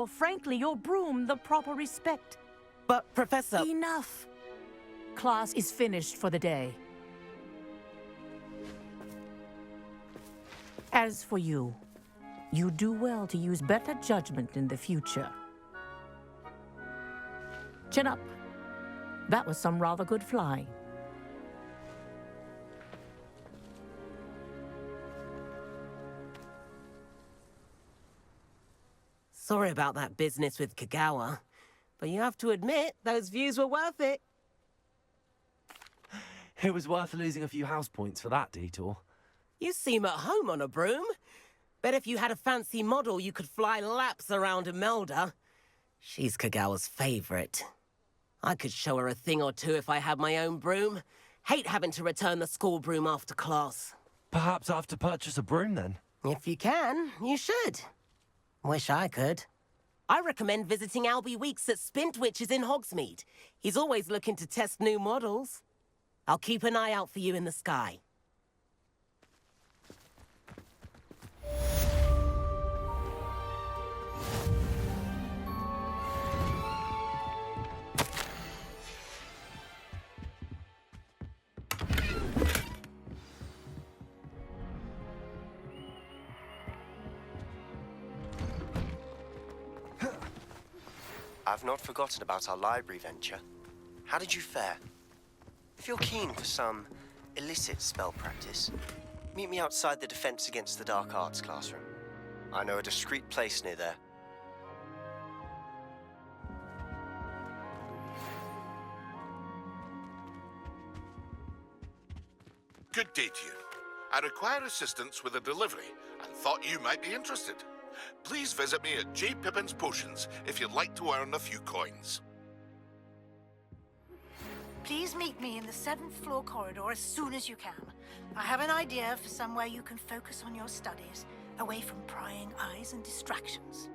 or frankly, your broom the proper respect. But, Professor... Enough. Class is finished for the day. As for you, you do well to use better judgment in the future. Chin up. That was some rather good flying. Sorry about that business with Kagawa, but you have to admit, those views were worth it. It was worth losing a few house points for that detour. You seem at home on a broom. Bet if you had a fancy model, you could fly laps around Imelda. She's Kagawa's favorite. I could show her a thing or two if I had my own broom. Hate having to return the school broom after class. Perhaps I have to purchase a broom then? If you can, you should. Wish I could. I recommend visiting Albie Weeks at Spintwitches in Hogsmeade. He's always looking to test new models. I'll keep an eye out for you in the sky. I've not forgotten about our library venture. How did you fare? If you're keen for some illicit spell practice, meet me outside the Defense Against the Dark Arts classroom. I know a discreet place near there. Good day to you. I require assistance with a delivery and thought you might be interested. Please visit me at J. Pippin's Potions if you'd like to earn a few coins. Please meet me in the 7th floor corridor as soon as you can. I have an idea for somewhere you can focus on your studies, away from prying eyes and distractions.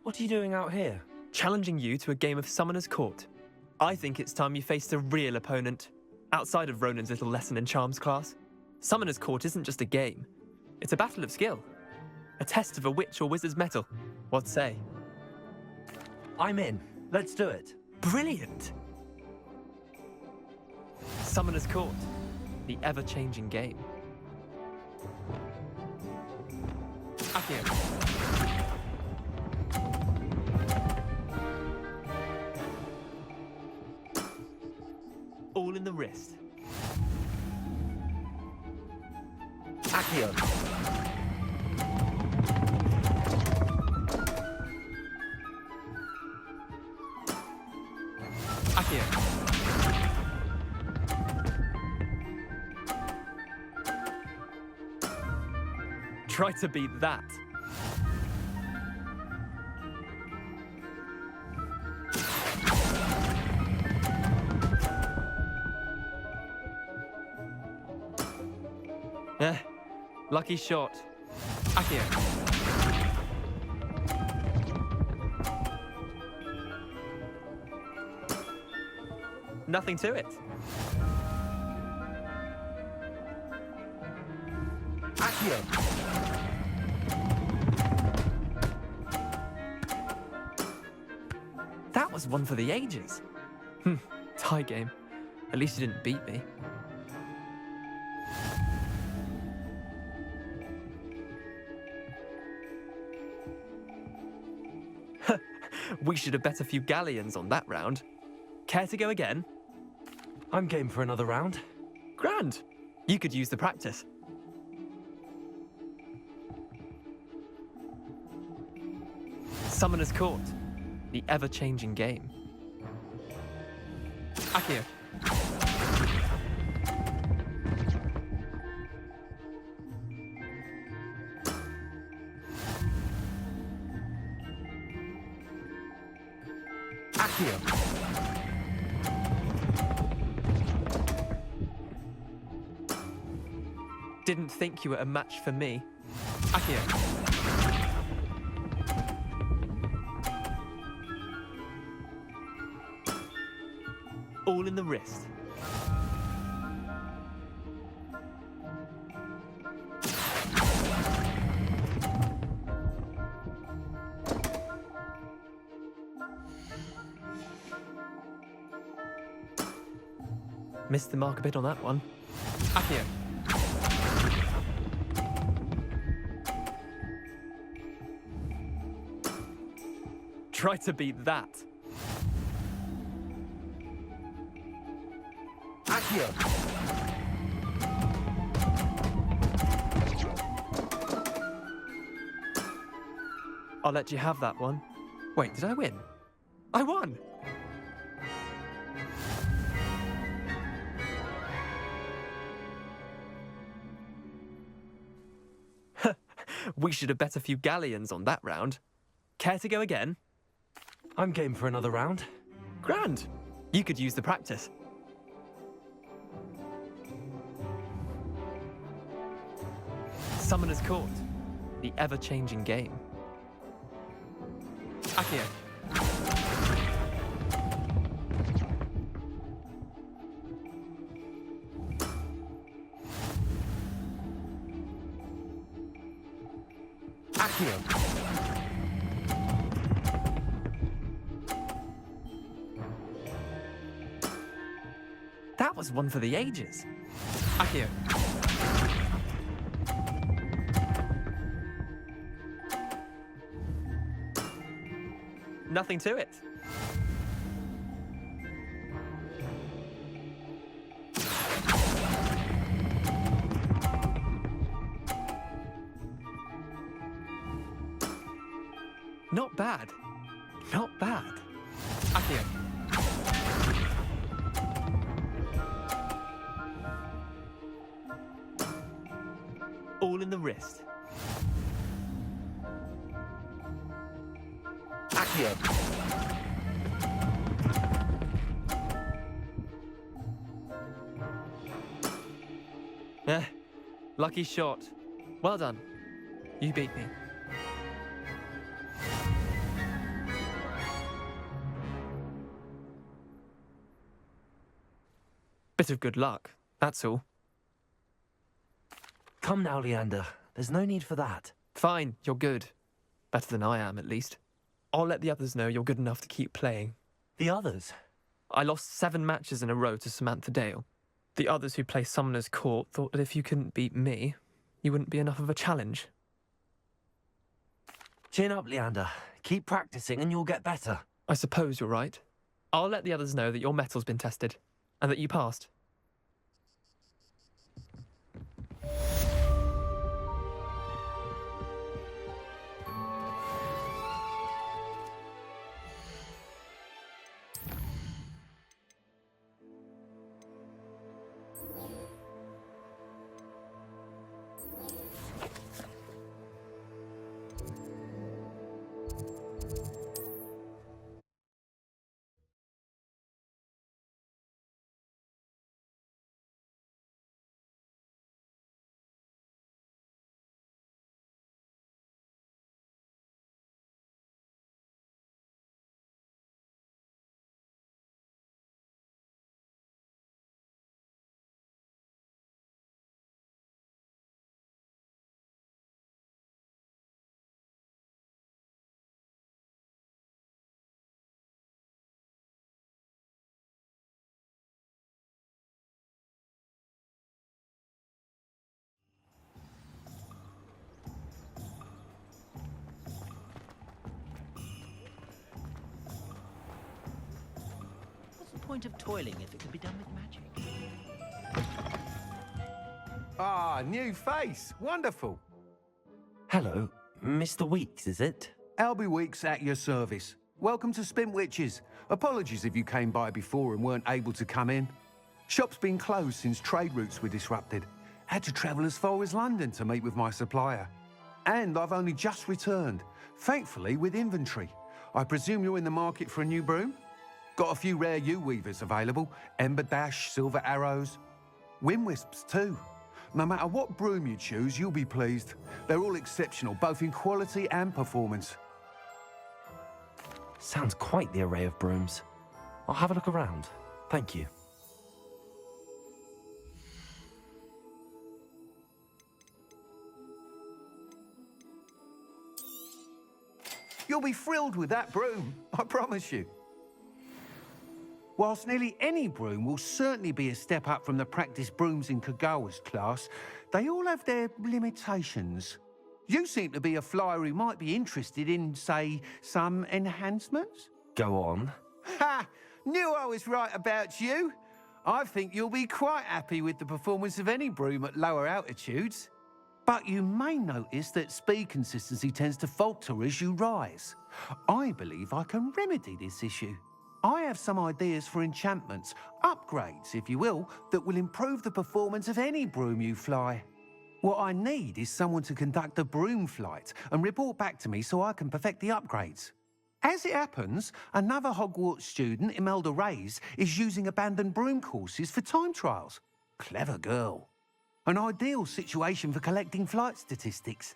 What are you doing out here? Challenging you to a game of Summoner's Court. I think it's time you faced a real opponent, outside of Ronan's little lesson in charms class. Summoner's Court isn't just a game. It's a battle of skill. A test of a witch or wizard's mettle. What say? I'm in. Let's do it. Brilliant! Summoner's Court. The ever-changing game. Accio. All in the wrist. Accio. Accio. Try to beat that. Lucky shot. Accio. Nothing to it. Accio! That was one for the ages. Tie game. At least you didn't beat me. We should have bet a few galleons on that round. Care to go again? I'm game for another round. Grand. You could use the practice. Summoner's Court. The ever-changing game. Accio. Accio! Didn't think you were a match for me. Accio. All in the wrist. Missed the mark a bit on that one. Accio. Try to beat that. Accio! I'll let you have that one. Wait, did I win? I won! We should have bet a few galleons on that round. Care to go again? I'm game for another round. Grand. You could use the practice. Summoner's Court. The ever-changing game. Accio. Accio! That was one for the ages. Accio. Nothing to it. Not bad. Not bad. Accio. All in the wrist. Accio! Lucky shot. Well done. You beat me. Bit of good luck, that's all. Come now, Leander. There's no need for that. Fine, you're good. Better than I am, at least. I'll let the others know you're good enough to keep playing. The others? I lost 7 matches in a row to Samantha Dale. The others who play Summoner's Court thought that if you couldn't beat me, you wouldn't be enough of a challenge. Chin up, Leander. Keep practicing and you'll get better. I suppose you're right. I'll let the others know that your metal's been tested, and that you passed. point of toiling if it could be done with magic? Ah, new face. Wonderful. Hello, Mr. Weeks, is it? Albie Weeks at your service. Welcome to Spintwitches. Apologies if you came by before and weren't able to come in. Shop's been closed since trade routes were disrupted. Had to travel as far as London to meet with my supplier. And I've only just returned, thankfully with inventory. I presume you're in the market for a new broom? Got a few rare yew-weavers available. Ember Dash, Silver Arrows. Wind-wisps too. No matter what broom you choose, you'll be pleased. They're all exceptional, both in quality and performance. Sounds quite the array of brooms. I'll have a look around. Thank you. You'll be thrilled with that broom, I promise you. Whilst nearly any broom will certainly be a step up from the practice brooms in Kagawa's class, they all have their limitations. You seem to be a flyer who might be interested in, say, some enhancements? Go on. Ha! Knew I was right about you. I think you'll be quite happy with the performance of any broom at lower altitudes. But you may notice that speed consistency tends to falter as you rise. I believe I can remedy this issue. I have some ideas for enchantments, upgrades, if you will, that will improve the performance of any broom you fly. What I need is someone to conduct a broom flight and report back to me so I can perfect the upgrades. As it happens, another Hogwarts student, Imelda Reyes, is using abandoned broom courses for time trials. Clever girl. An ideal situation for collecting flight statistics.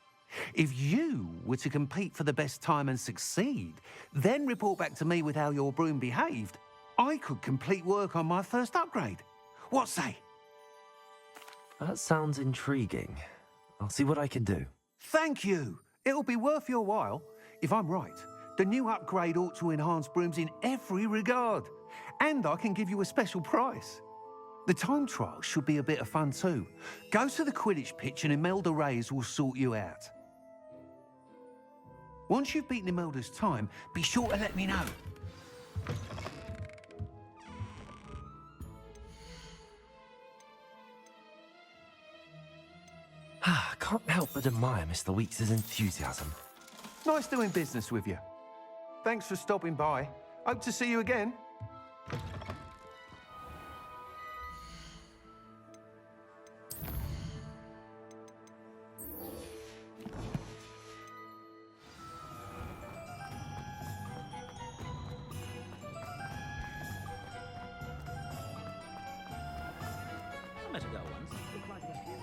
If you were to compete for the best time and succeed, then report back to me with how your broom behaved, I could complete work on my first upgrade. What say? That sounds intriguing. I'll see what I can do. Thank you. It'll be worth your while. If I'm right, the new upgrade ought to enhance brooms in every regard. And I can give you a special price. The time trial should be a bit of fun too. Go to the Quidditch pitch and Imelda Reyes will sort you out. Once you've beaten Imelda's time, be sure to let me know. Can't help but admire Mr. Weeks' enthusiasm. Nice doing business with you. Thanks for stopping by. Hope to see you again. I met a girl once. Looked like a few.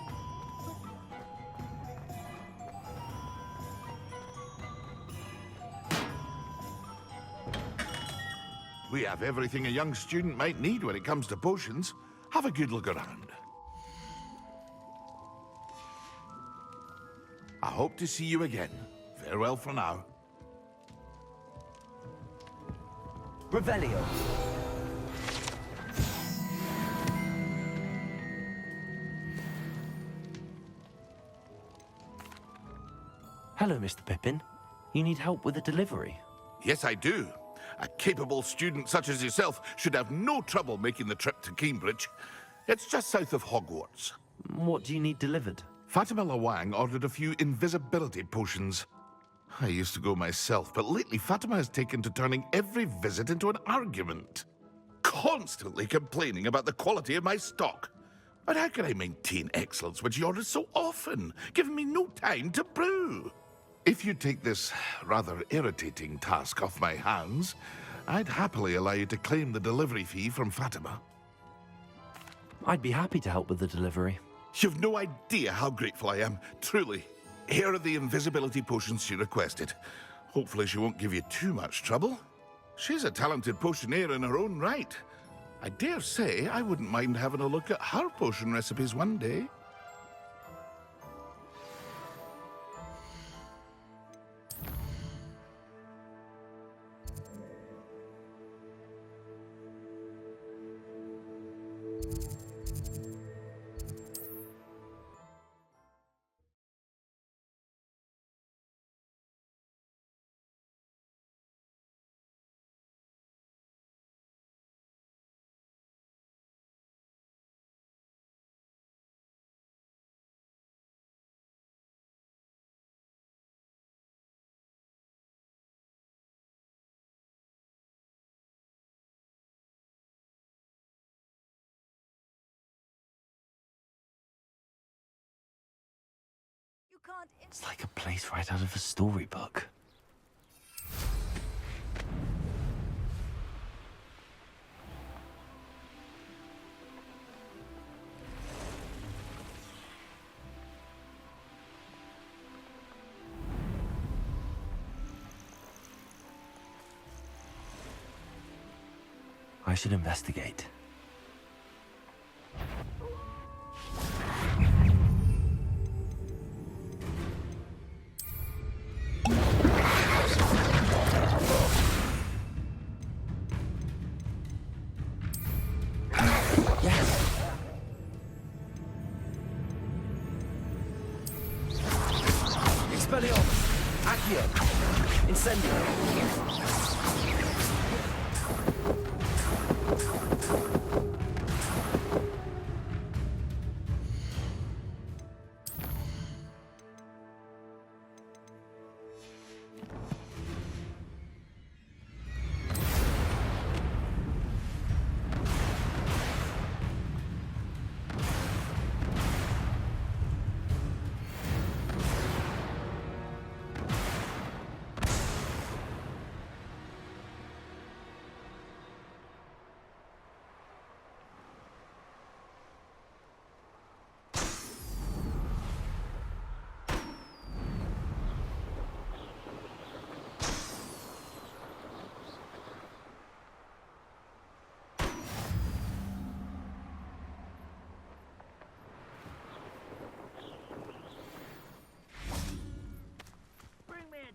We have everything a young student might need when it comes to potions. Have a good look around. I hope to see you again. Farewell for now. Revelio. Hello, Mr. Pippin. You need help with a delivery? Yes, I do. A capable student such as yourself should have no trouble making the trip to Cambridge. It's just south of Hogwarts. What do you need delivered? Fatima Lawang ordered a few invisibility potions. I used to go myself, but lately Fatima has taken to turning every visit into an argument. Constantly complaining about the quality of my stock. But how can I maintain excellence when she orders so often, giving me no time to brew? If you take this rather irritating task off my hands, I'd happily allow you to claim the delivery fee from Fatima. I'd be happy to help with the delivery. You've no idea how grateful I am, truly. Here are the invisibility potions she requested. Hopefully she won't give you too much trouble. She's a talented potioneer in her own right. I dare say I wouldn't mind having a look at her potion recipes one day. can't. It's like a place right out of a storybook. I should investigate. Expelliarmus! Accio! Incendio!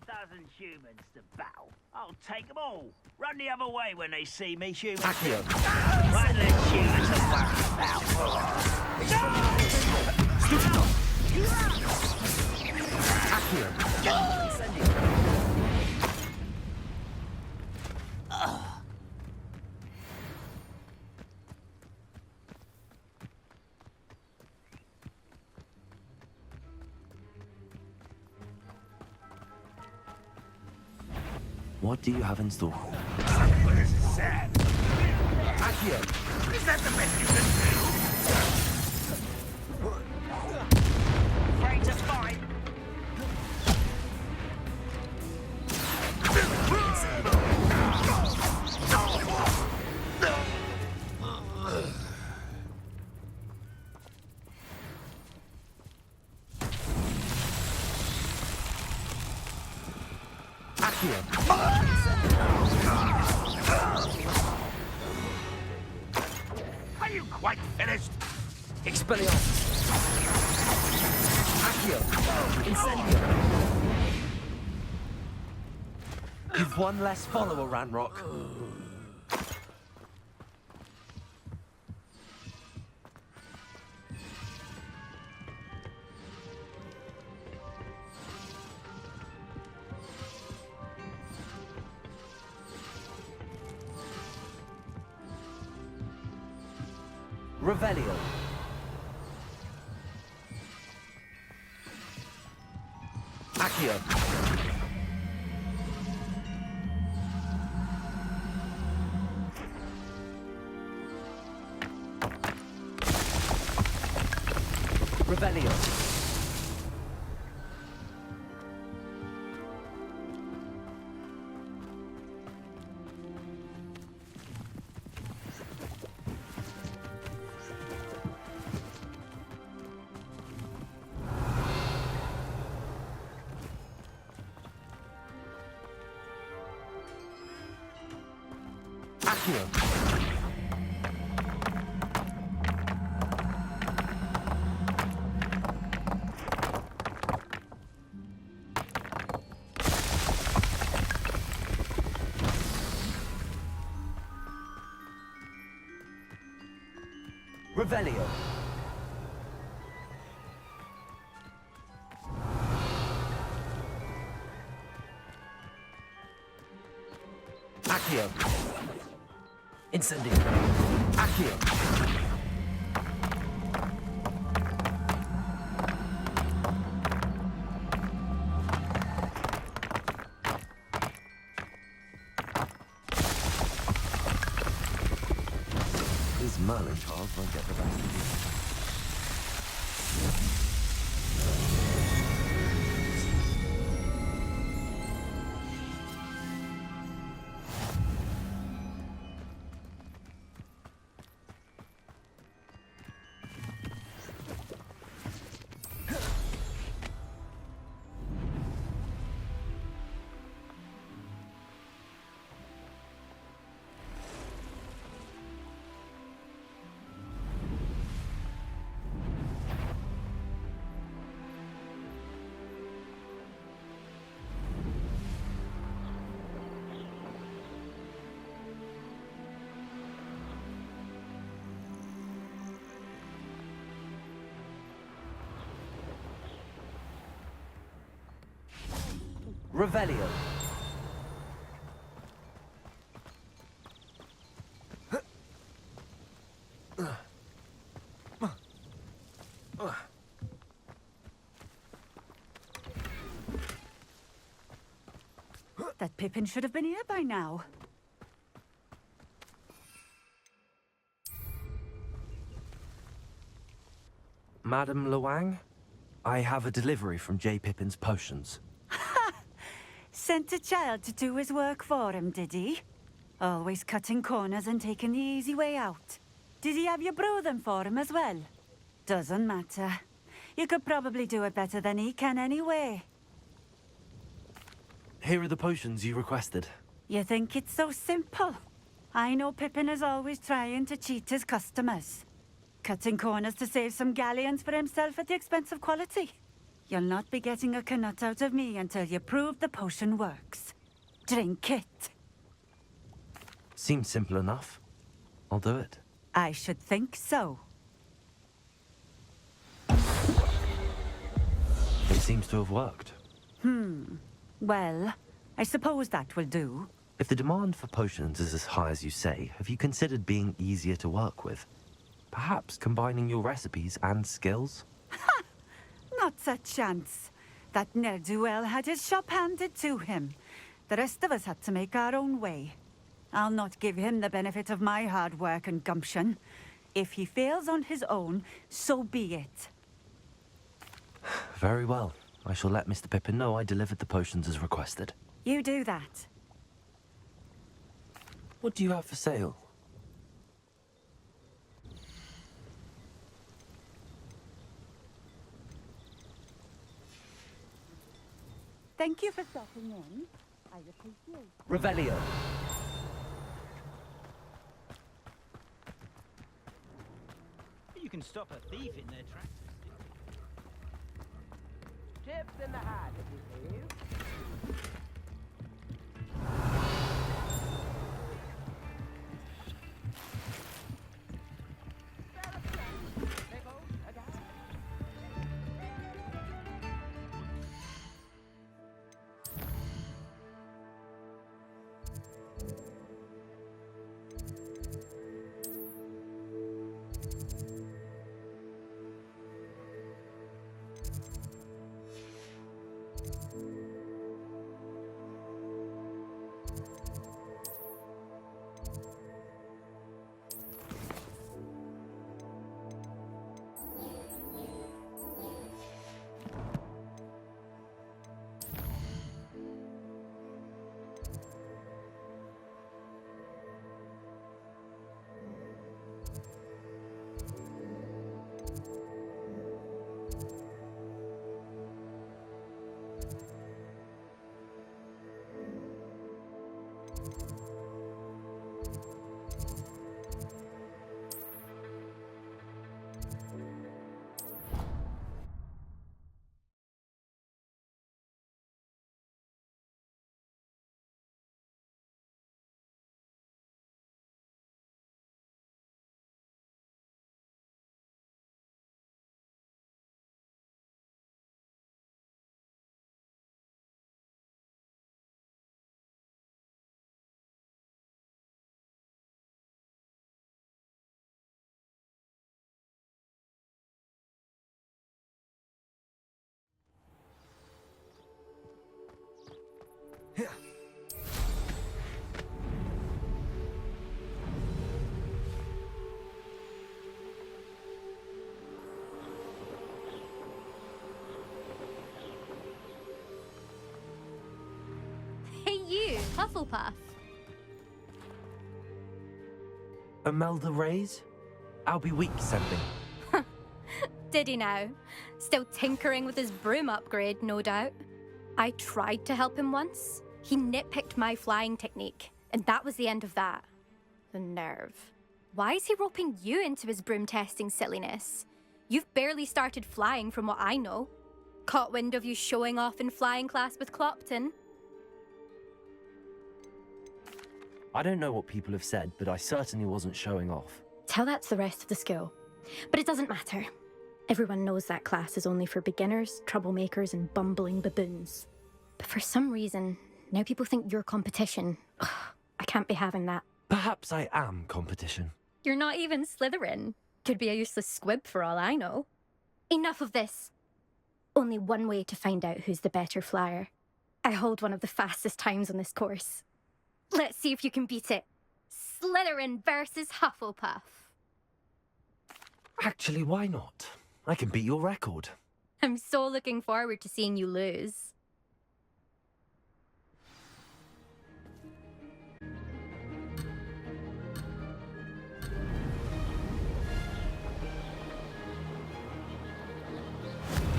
Dozen humans to battle. I'll take them all. Run the other way when they see me, humans. Accio! One less human to worry about. Accio! Incendio! What do you have in store? This is sad. Accio! Is that the best you can do? Afraid to fight? Are you quite finished? Expelliarmus! Accio! Incendio! You've one less follower, Ranrock. Revelio! Accio! Revelio! Accio! Revelio! Accio! Incendio! Accio! These Merlin trials won't get the best of you. Revelio. That Pippin should have been here by now. Madam Luang, I have a delivery from J. Pippin's potions. Sent a child to do his work for him, did he? Always cutting corners and taking the easy way out. Did he have you brew them for him as well? Doesn't matter. You could probably do it better than he can anyway. Here are the potions you requested. You think it's so simple? I know Pippin is always trying to cheat his customers. Cutting corners to save some galleons for himself at the expense of quality. You'll not be getting a canut out of me until you prove the potion works. Drink it. Seems simple enough. I'll do it. I should think so. It seems to have worked. Well, I suppose that will do. If the demand for potions is as high as you say, have you considered being easier to work with? Perhaps combining your recipes and skills? Not a chance. That ne'er-do-well had his shop handed to him. The rest of us had to make our own way. I'll not give him the benefit of my hard work and gumption. If he fails on his own, so be it. Very well. I shall let Mr. Pippin know I delivered the potions as requested. You do that. What do you have for sale? Thank you for stopping in. I appreciate it. Revelio. You can stop a thief in their tracks. Tips in the hat, if you please. Hey you, Hufflepuff. Imelda Rays? I'll be weak sending. Did he now? Still tinkering with his broom upgrade, no doubt. I tried to help him once. He nitpicked my flying technique, and that was the end of that. The nerve. Why is he roping you into his broom testing silliness? You've barely started flying from what I know. Caught wind of you showing off in flying class with Clopton. I don't know what people have said, but I certainly wasn't showing off. Tell that to the rest of the school. But it doesn't matter. Everyone knows that class is only for beginners, troublemakers, and bumbling baboons. But for some reason, now people think you're competition. Ugh, I can't be having that. Perhaps I am competition. You're not even Slytherin. Could be a useless squib for all I know. Enough of this. Only one way to find out who's the better flyer. I hold one of the fastest times on this course. Let's see if you can beat it. Slytherin versus Hufflepuff. Actually, why not? I can beat your record. I'm so looking forward to seeing you lose.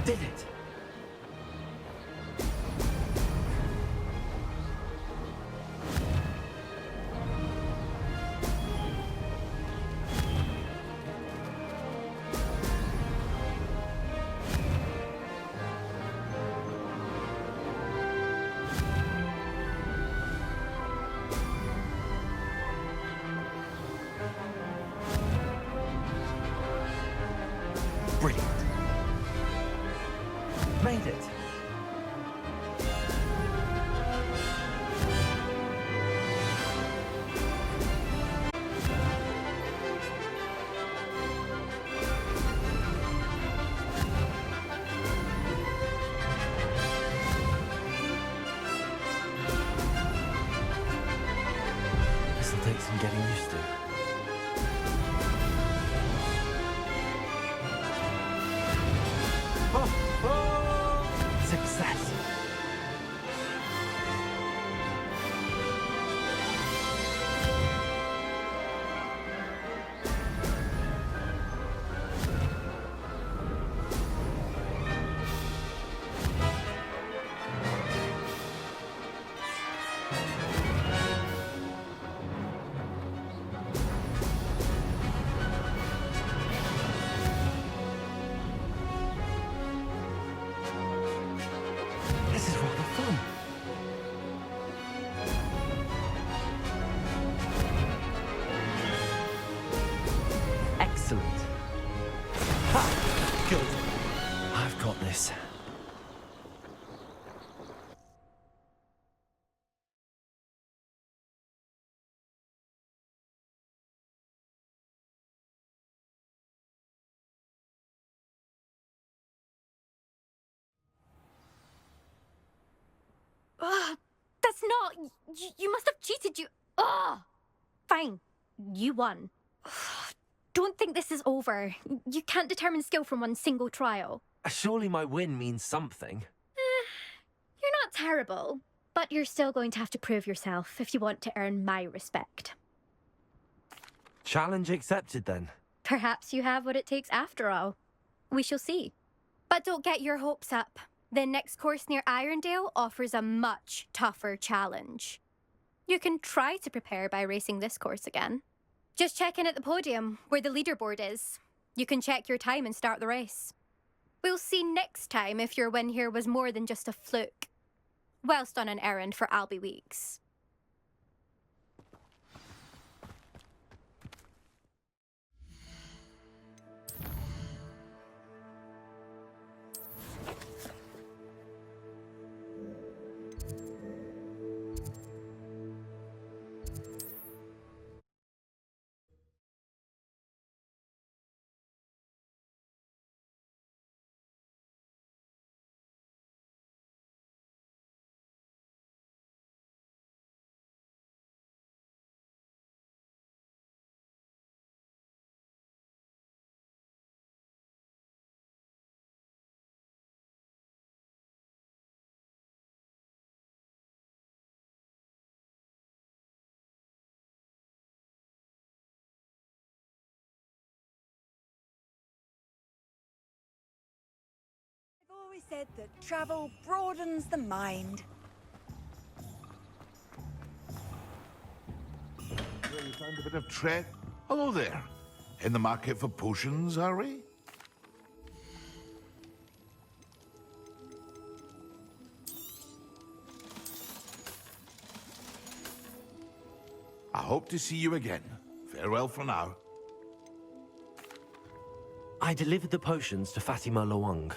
Did it! Brilliant. Made it. This'll take some getting used to. Success. This is rather fun. Excellent. Ha! Good. I've got this. Ugh, that's not... You must have cheated, you... Ugh! Fine. You won. Don't think this is over. You can't determine skill from one single trial. Surely my win means something. You're not terrible, but you're still going to have to prove yourself if you want to earn my respect. Challenge accepted then. Perhaps you have what it takes after all. We shall see. But don't get your hopes up. The next course near Irondale offers a much tougher challenge. You can try to prepare by racing this course again. Just check in at the podium, where the leaderboard is. You can check your time and start the race. We'll see next time if your win here was more than just a fluke. Whilst on an errand for Albie Weeks. I've always said that travel broadens the mind. Well, you found a bit of tread. Hello there. In the market for potions, are we? I hope to see you again. Farewell for now. I delivered the potions to Fatima Lawang.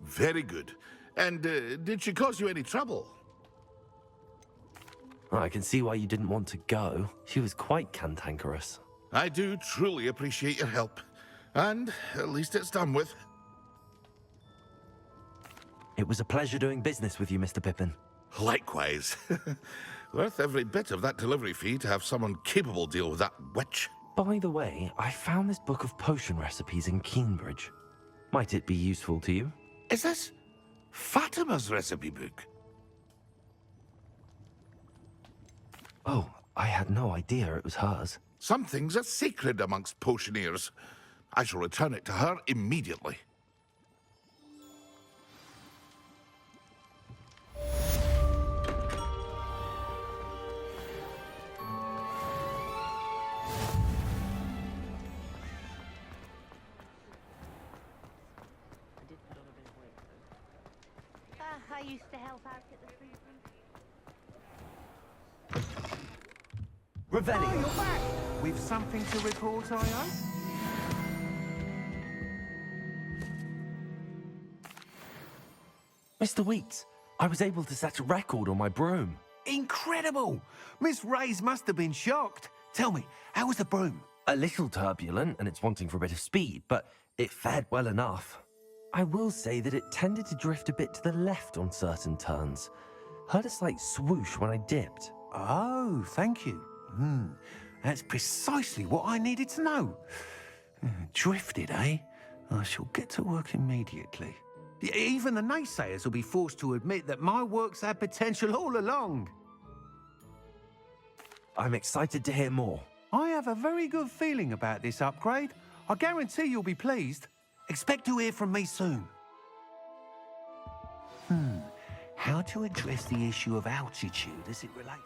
Very good. And did she cause you any trouble? I can see why you didn't want to go. She was quite cantankerous. I do truly appreciate your help. And at least it's done with. It was a pleasure doing business with you, Mr. Pippin. Likewise. Worth every bit of that delivery fee to have someone capable deal with that witch. By the way, I found this book of potion recipes in Cambridge. Might it be useful to you? Is this Fatima's recipe book? Oh, I had no idea it was hers. Some things are sacred amongst potioneers. I shall return it to her immediately. I used to help out at the food Revelio! Oh, you're back! With something to report, I hope? Mr. Weeks, I was able to set a record on my broom. Incredible! Miss Reyes must have been shocked. Tell me, how was the broom? A little turbulent, and it's wanting for a bit of speed, but it fared well enough. I will say that it tended to drift a bit to the left on certain turns. Heard a slight swoosh when I dipped. Oh, thank you. That's precisely what I needed to know. Drifted, eh? I shall get to work immediately. Even the naysayers will be forced to admit that my work's had potential all along. I'm excited to hear more. I have a very good feeling about this upgrade. I guarantee you'll be pleased. Expect to hear from me soon. How to address the issue of altitude as it relates?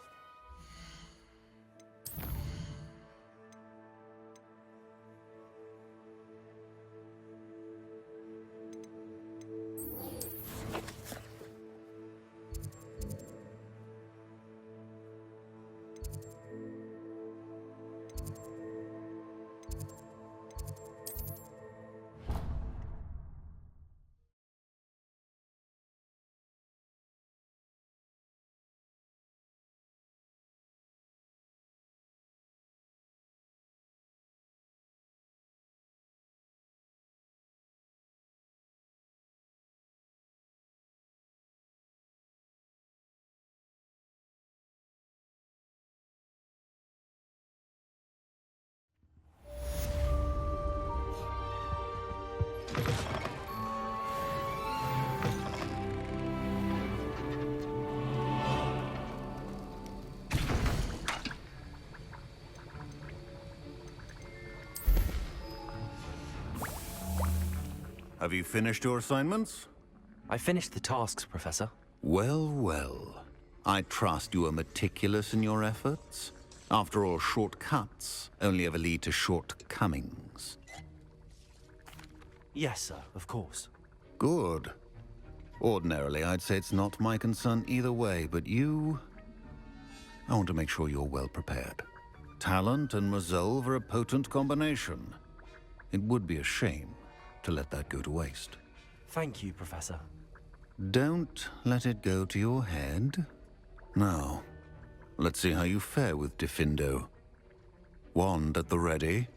Have you finished your assignments? I finished the tasks, Professor. Well, well. I trust you are meticulous in your efforts. After all, shortcuts only ever lead to shortcomings. Yes, sir, of course. Good. Ordinarily, I'd say it's not my concern either way, but you... I want to make sure you're well prepared. Talent and resolve are a potent combination. It would be a shame to let that go to waste. Thank you, Professor. Don't let it go to your head. Now, let's see how you fare with Diffindo. Wand at the ready.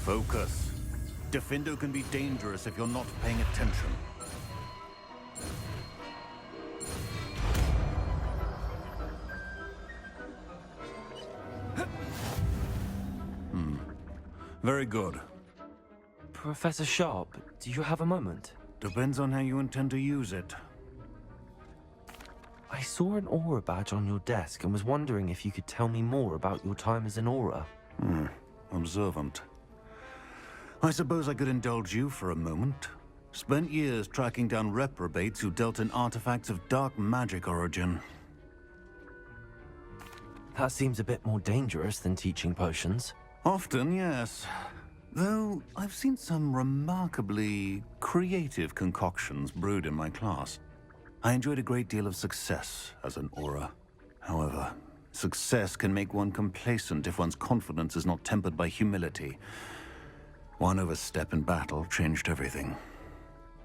Focus. Diffindo can be dangerous if you're not paying attention. Very good. Professor Sharp, do you have a moment? Depends on how you intend to use it. I saw an aura badge on your desk and was wondering if you could tell me more about your time as an aura. Observant. I suppose I could indulge you for a moment. Spent years tracking down reprobates who dealt in artifacts of dark magic origin. That seems a bit more dangerous than teaching potions. Often, yes. Though I've seen some remarkably creative concoctions brewed in my class. I enjoyed a great deal of success as an aura. However, success can make one complacent if one's confidence is not tempered by humility. One overstep in battle changed everything.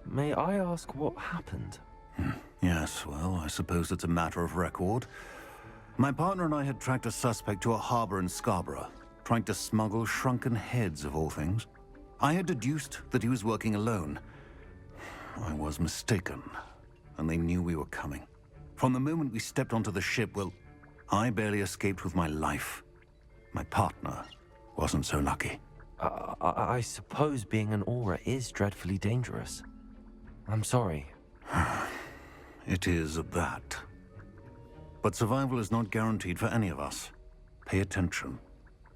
May I ask what happened? Yes, well, I suppose it's a matter of record. My partner and I had tracked a suspect to a harbor in Scarborough, trying to smuggle shrunken heads of all things. I had deduced that he was working alone. I was mistaken, and they knew we were coming. From the moment we stepped onto the ship, well, I barely escaped with my life. My partner wasn't so lucky. I suppose being an aura is dreadfully dangerous. I'm sorry. It is at that. But survival is not guaranteed for any of us. Pay attention.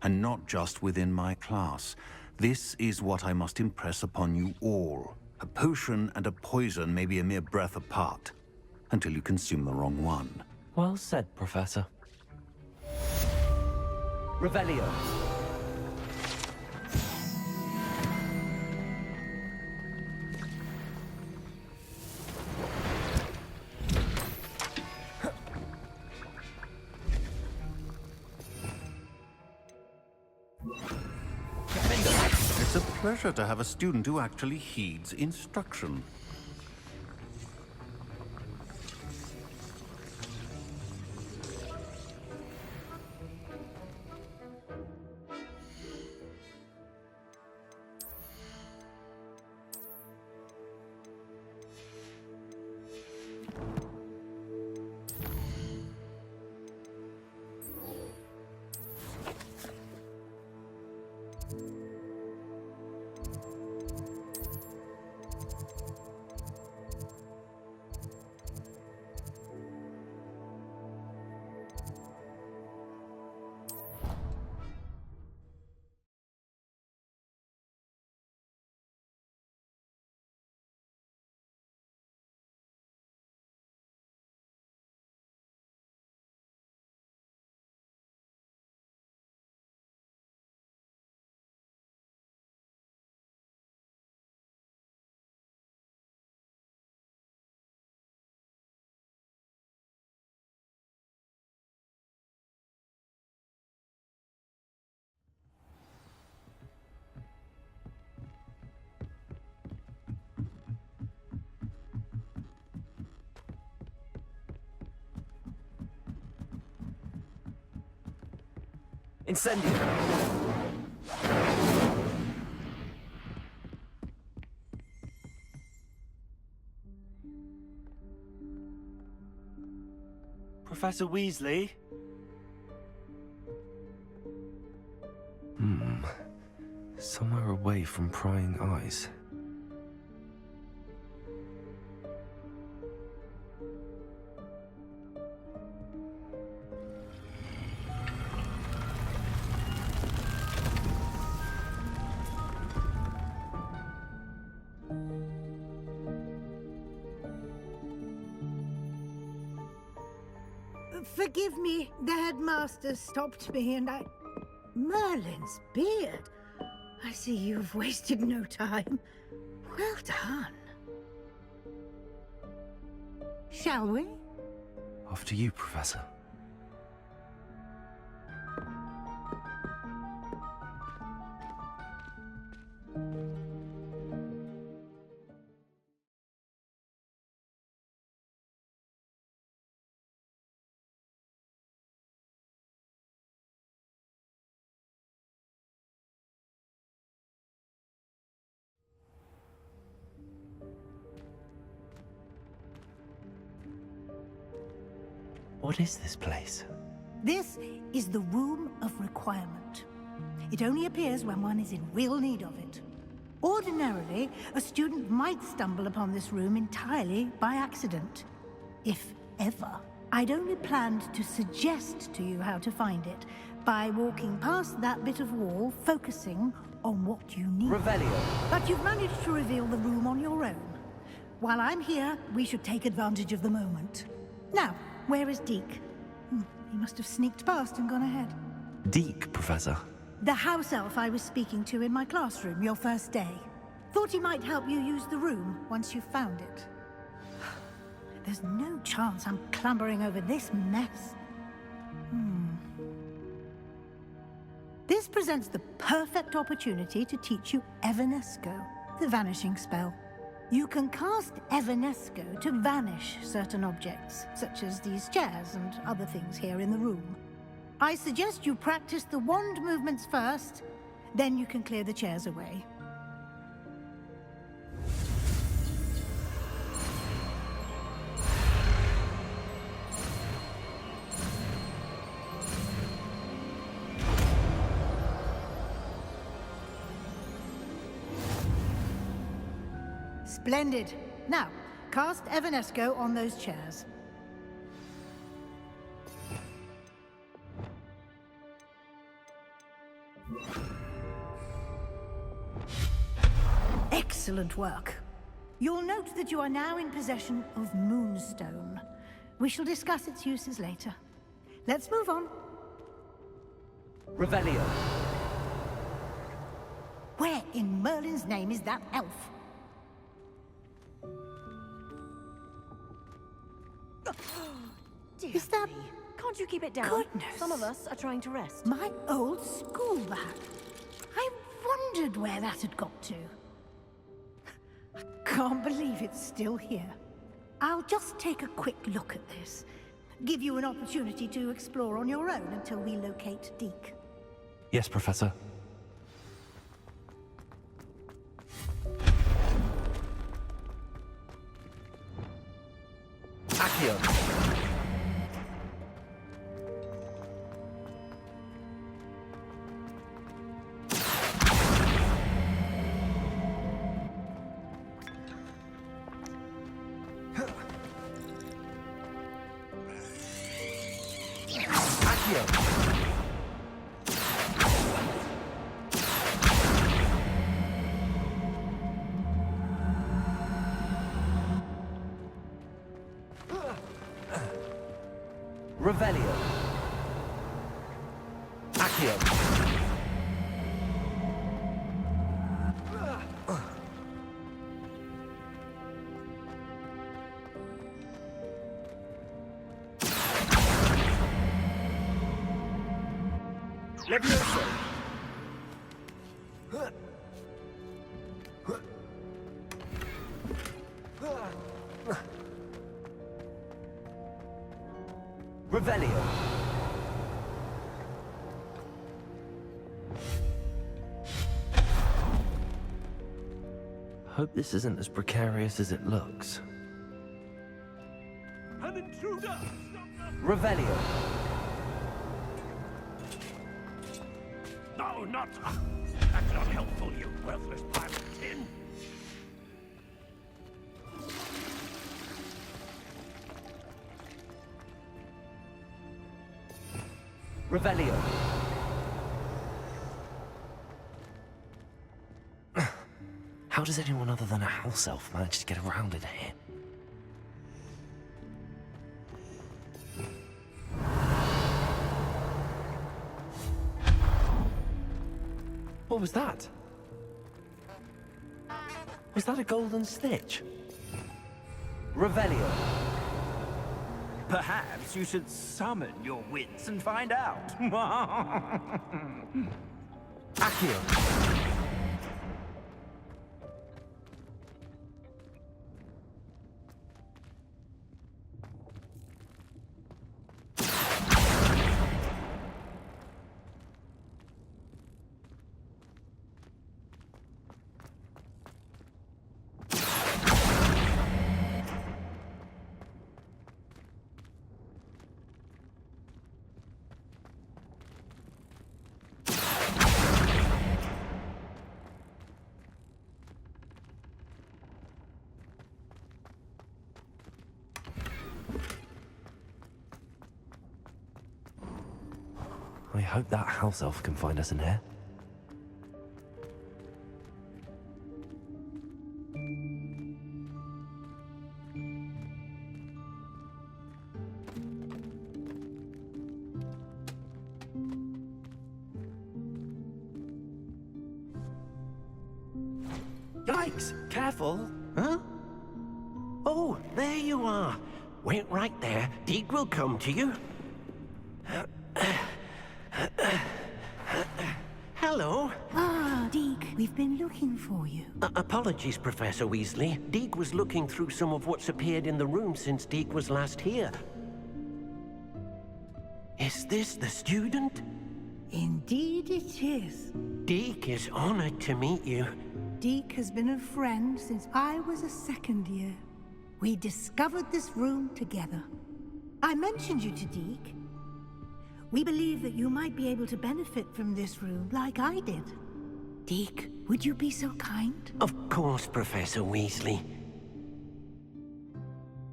And not just within my class. This is what I must impress upon you all. A potion and a poison may be a mere breath apart, until you consume the wrong one. Well said, Professor. Revelio. It's a pleasure to have a student who actually heeds instruction. Incendio! Professor Weasley? Somewhere away from prying eyes. Forgive me, the headmaster stopped me and I... Merlin's beard. I see you've wasted no time. Well done. Shall we? After you, Professor. What is this place? This is the Room of Requirement. It only appears when one is in real need of it. Ordinarily, a student might stumble upon this room entirely by accident. If ever. I'd only planned to suggest to you how to find it by walking past that bit of wall, focusing on what you need. Revelio. But you've managed to reveal the room on your own. While I'm here, we should take advantage of the moment. Now, where is Deke? He must have sneaked past and gone ahead. Deke, Professor. The house elf I was speaking to in my classroom your first day. Thought he might help you use the room once you found it. There's no chance I'm clambering over this mess. This presents the perfect opportunity to teach you Evanesco, the vanishing spell. You can cast Evanesco to vanish certain objects, such as these chairs and other things here in the room. I suggest you practice the wand movements first, then you can clear the chairs away. Splendid. Now, cast Evanesco on those chairs. Excellent work. You'll note that you are now in possession of Moonstone. We shall discuss its uses later. Let's move on. Revelio. Where in Merlin's name is that elf? Dear Is that... me. Can't you keep it down? Goodness. Some of us are trying to rest. My old school bag. I wondered where that had got to. I can't believe it's still here. I'll just take a quick look at this. Give you an opportunity to explore on your own until we locate Deke. Yes, Professor. Accio. Revelio. Accio. Levioso. Revelio. Hope this isn't as precarious as it looks. An intruder! Revelio. No, not... That's not helpful, you worthless pile of tin. Revelio. How does anyone other than a house elf manage to get around in here? What was that? Was that a golden snitch? Revelio. Perhaps you should summon your wits and find out. Accio. I hope that house elf can find us in here. Yikes! Careful! Huh? Oh, there you are. Wait right there. Deke will come to you. Hello. Ah, Deke. We've been looking for you. Apologies, Professor Weasley. Deek was looking through some of what's appeared in the room since Deek was last here. Is this the student? Indeed it is. Deek is honored to meet you. Deek has been a friend since I was a second year. We discovered this room together. I mentioned you to Deek. We believe that you might be able to benefit from this room like I did. Deek, would you be so kind? Of course, Professor Weasley.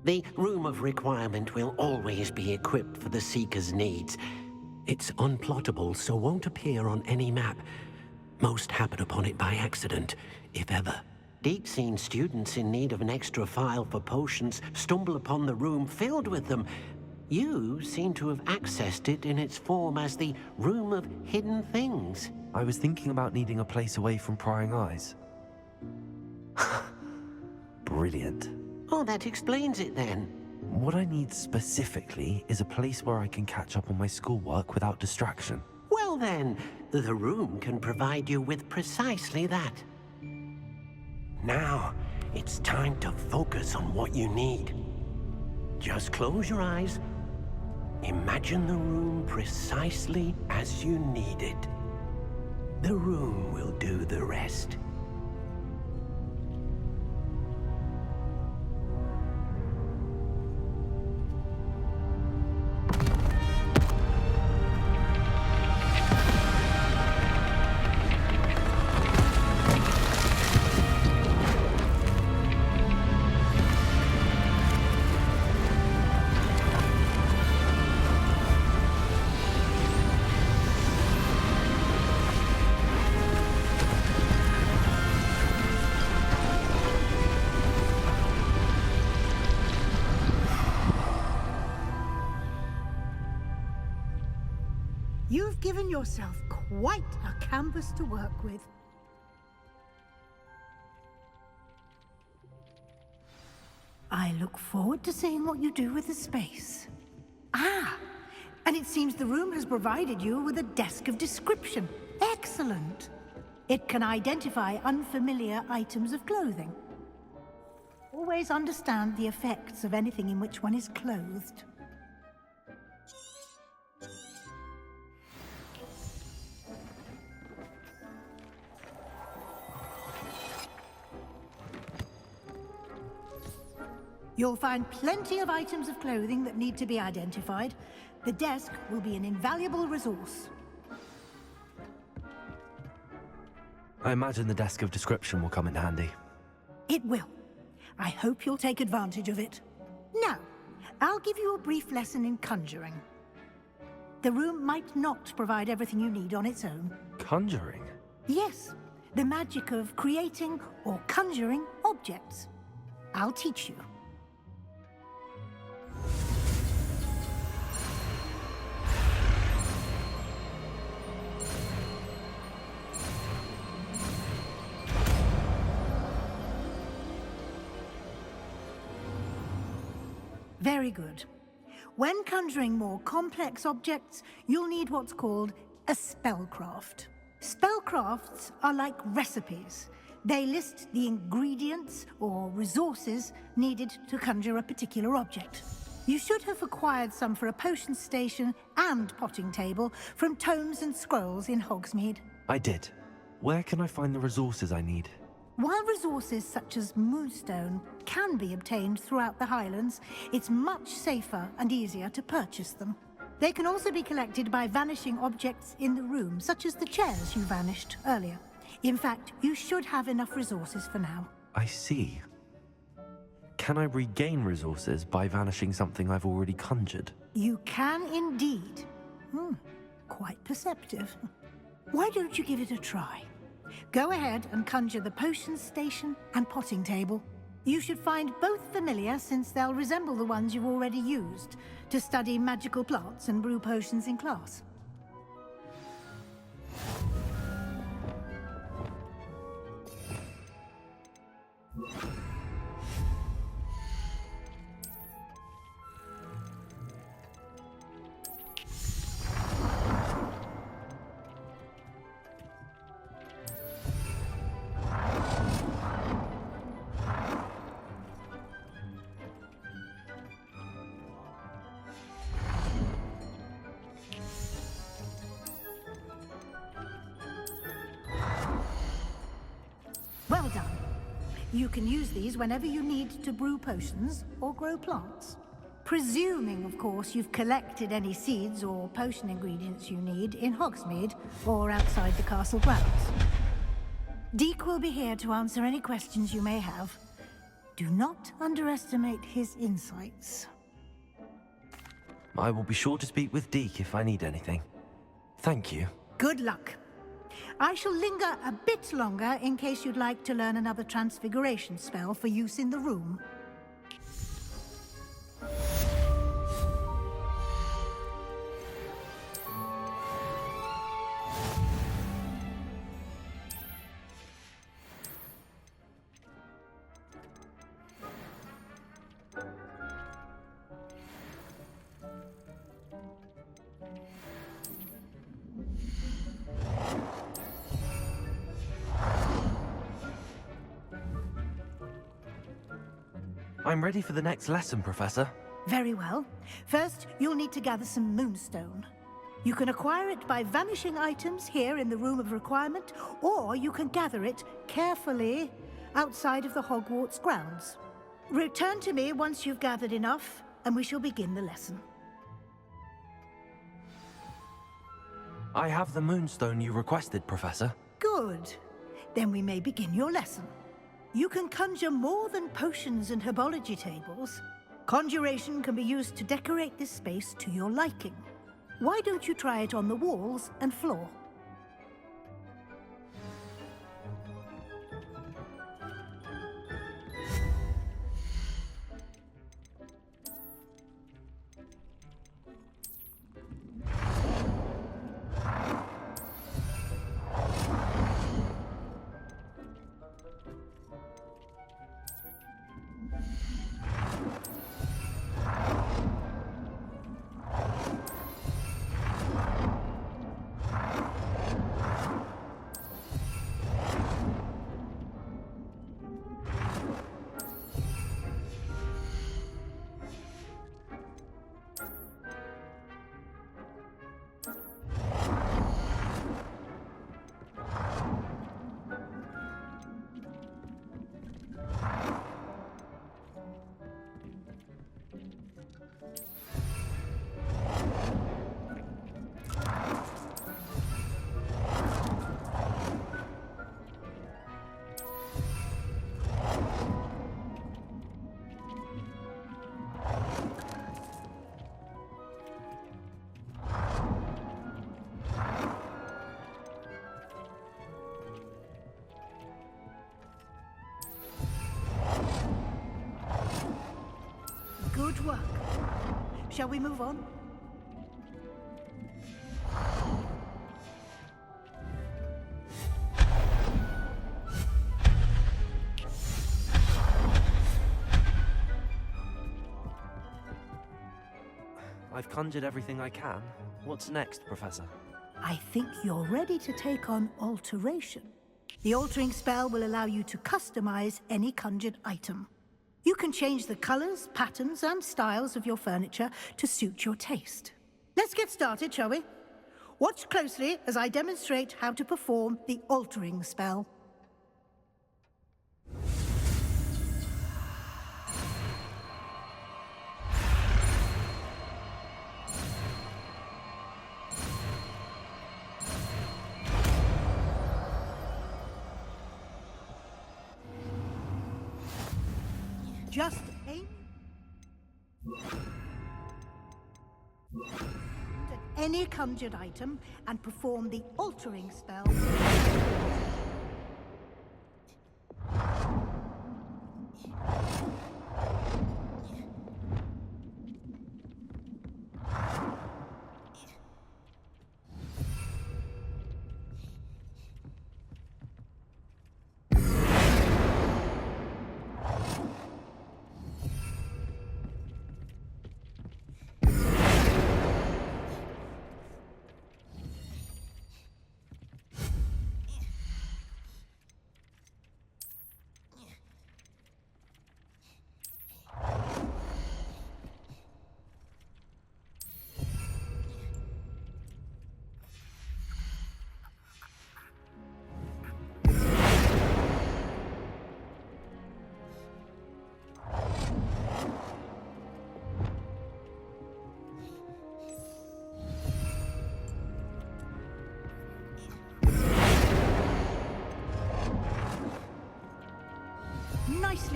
The Room of Requirement will always be equipped for the Seeker's needs. It's unplottable, so won't appear on any map. Most happen upon it by accident, if ever. Deek's seen students in need of an extra file for potions stumble upon the room filled with them. You seem to have accessed it in its form as the Room of Hidden Things. I was thinking about needing a place away from prying eyes. Brilliant. Oh, that explains it then. What I need specifically is a place where I can catch up on my schoolwork without distraction. Well then, the room can provide you with precisely that. Now, it's time to focus on what you need. Just close your eyes. Imagine the room precisely as you need it. The room will do the rest. You've given yourself quite a canvas to work with. I look forward to seeing what you do with the space. Ah, and it seems the room has provided you with a desk of description. Excellent. It can identify unfamiliar items of clothing. Always understand the effects of anything in which one is clothed. You'll find plenty of items of clothing that need to be identified. The desk will be an invaluable resource. I imagine the desk of description will come in handy. It will. I hope you'll take advantage of it. Now, I'll give you a brief lesson in conjuring. The room might not provide everything you need on its own. Conjuring? Yes, the magic of creating or conjuring objects. I'll teach you. Very good. When conjuring more complex objects, you'll need what's called a spellcraft. Spellcrafts are like recipes. They list the ingredients or resources needed to conjure a particular object. You should have acquired some for a potion station and potting table from tomes and scrolls in Hogsmeade. I did. Where can I find the resources I need? While resources such as moonstone can be obtained throughout the Highlands, it's much safer and easier to purchase them. They can also be collected by vanishing objects in the room, such as the chairs you vanished earlier. In fact, you should have enough resources for now. I see. Can I regain resources by vanishing something I've already conjured? You can indeed. Quite perceptive. Why don't you give it a try? Go ahead and conjure the potion station and potting table. You should find both familiar, since they'll resemble the ones you've already used to study magical plants and brew potions in class. You can use these whenever you need to brew potions or grow plants. Presuming, of course, you've collected any seeds or potion ingredients you need in Hogsmeade or outside the castle grounds. Deek will be here to answer any questions you may have. Do not underestimate his insights. I will be sure to speak with Deke if I need anything. Thank you. Good luck. I shall linger a bit longer in case you'd like to learn another transfiguration spell for use in the room. I'm ready for the next lesson, Professor. Very well. First, you'll need to gather some moonstone. You can acquire it by vanishing items here in the Room of Requirement, or you can gather it carefully outside of the Hogwarts grounds. Return to me once you've gathered enough, and we shall begin the lesson. I have the moonstone you requested, Professor. Good. Then we may begin your lesson. You can conjure more than potions and herbology tables. Conjuration can be used to decorate this space to your liking. Why don't you try it on the walls and floor? Good work. Shall we move on? I've conjured everything I can. What's next, Professor? I think you're ready to take on alteration. The altering spell will allow you to customize any conjured item. You can change the colors, patterns, and styles of your furniture to suit your taste. Let's get started, shall we? Watch closely as I demonstrate how to perform the altering spell. Just aim at any conjured item and perform the altering spell.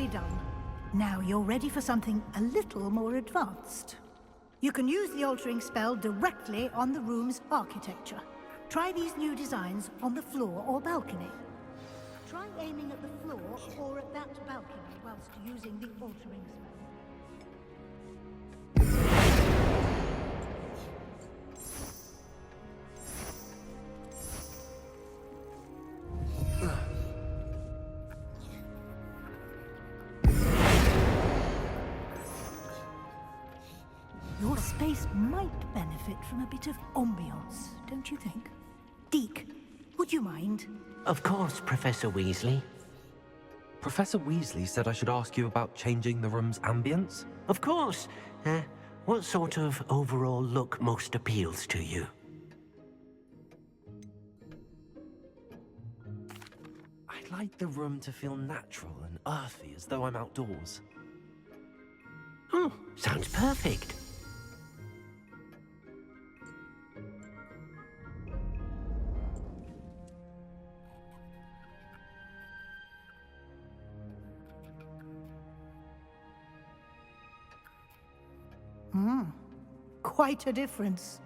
Beautifully done. Now you're ready for something a little more advanced. You can use the altering spell directly on the room's architecture. Try these new designs on the floor or balcony. Try aiming at the floor or at that balcony whilst using the altering spell. Your space might benefit from a bit of ambiance, don't you think? Deke, would you mind? Of course, Professor Weasley. Professor Weasley said I should ask you about changing the room's ambience? Of course. What sort of overall look most appeals to you? I'd like the room to feel natural and earthy, as though I'm outdoors. Oh, sounds perfect. Quite a difference.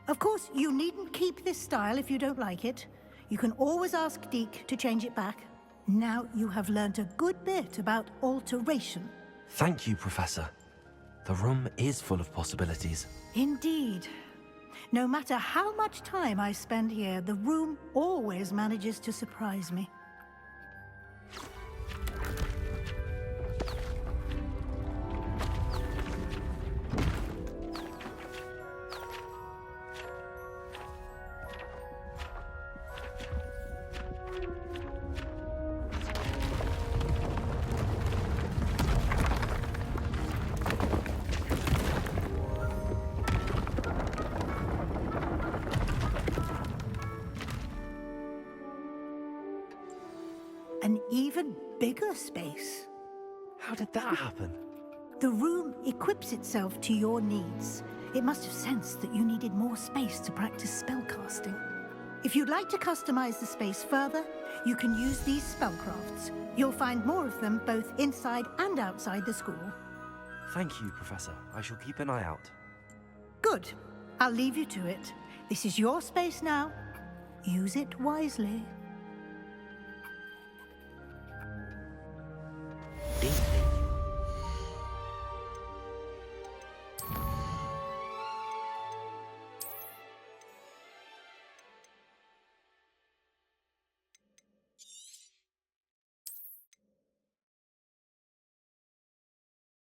Of course, you needn't keep this style if you don't like it. You can always ask Deke to change it back. Now you have learnt a good bit about alteration. Thank you, Professor. The room is full of possibilities. Indeed. No matter how much time I spend here, the room always manages to surprise me. An even bigger space. How did that happen? The room equips itself to your needs. It must have sensed that you needed more space to practice spellcasting. If you'd like to customize the space further, you can use these spellcrafts. You'll find more of them both inside and outside the school. Thank you, Professor. I shall keep an eye out. Good. I'll leave you to it. This is your space now. Use it wisely.